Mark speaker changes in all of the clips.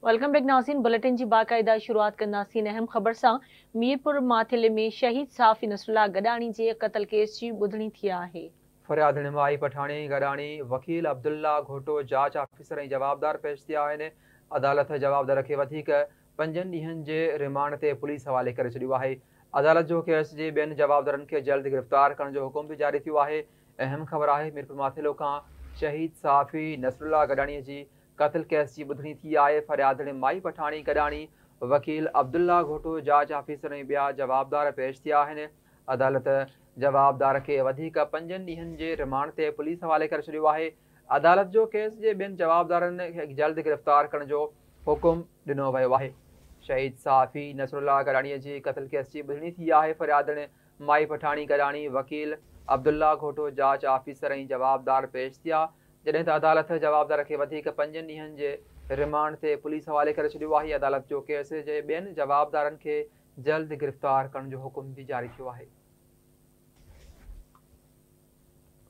Speaker 1: Welcome back नाज़रीन। Bulletin की बाकायदा शुरुआत कंदासीं अहम ख़बर से। मीरपुर माथिले में शहीद साफ़ी नसरुल्लाह गडानी के कत्ल केस की ॿुधणी थी आहे।
Speaker 2: फरियाद निमाई पठाणी गडानी वकील अब्दुल्ला घोटो जांच ऑफिसर ऐं जवाबदार पेश थिया आहिनि। अदालत जवाबदार खे 5 ॾींहनि जे रिमांड ते पुलिस हवाले करे छॾियो आहे। अदालत जो केस जे ॿियनि जवाबदारनि खे जल्द गिरफ़्तार करण जो हुकुम भी जारी थियो आहे। अहम ख़बर आहे, मीरपुर माथिलो खां शहीद साफ़ी नसरुल्लाह गडानी जी कत्ल केस की ॿुधणी थी आहे। फरियाद निमाई पठाणी गडानी वकील अब्दुल्ला घोटो जांच ऑफिसर ऐं ॿिया जवाबदार पेश थिया आहिनि। अदालत जवाबदार के 5 ॾींहनि जे रिमांड ते पुलिस हवाले करे छॾियो आहे। अदालत जो केस जे ॿियनि जवाबदारनि खे जल्द गिरफ़्तार करण जो हुकुम ॾिनो वियो आहे। शहीद साफ़ी नसरुल्लाह गडानी जी कत्ल केस की ॿुधणी थी आहे। फरियादनि माई पठाणी गडानी वकील अब्दुल्ला घोटो जांच ऑफिसर ऐं जवाबदार पेश थिया, जॾहिं त अदालत जवाबदार खे 5 ॾींहनि जे रिमांड ते पुलिस हवाले करे छॾियो आहे। अदालत जो केस जे ॿियनि जवाबदारनि खे जल्द गिरफ़्तार करण जो हुकुम भी जारी थियो आहे।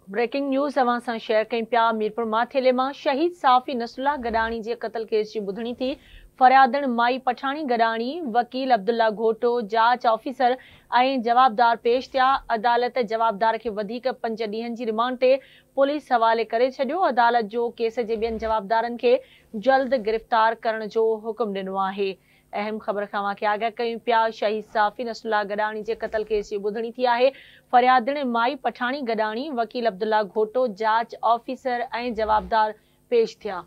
Speaker 1: ब्रेकिंग न्यूज़ अवां सां शेयर कयूं पिया। मीरपुर माथिले में शहीद साफ़ी नसरुल्लाह गडानी के कत्ल केस की ॿुधणी थी। फरियादन माई पठाणी गडानी वकील अब्दुल्ला घोटो जांच ऑफिसर ऐं जवाबदार पेश थिया। अदालत जवाबदार के 5 ॾींहनि जी रिमांड ते पुलिस हवाले करे छॾियो। अदालत जो केस जे ॿियनि जवाबदारनि खे जल्द गिरफ़्तार करण जो हुकुम ॾिनो आहे। अहम ख़बर खां के आगाह कयूं पिया। शहीद साफ़ी नसरुल्लाह गडानी के कत्ल केस की ॿुधणी थी आहे। फरियादन माई पठाणी गडानी वकील अब्दुल्ला घोटो जांच ऑफिसर ऐं जवाबदार पेश थिया।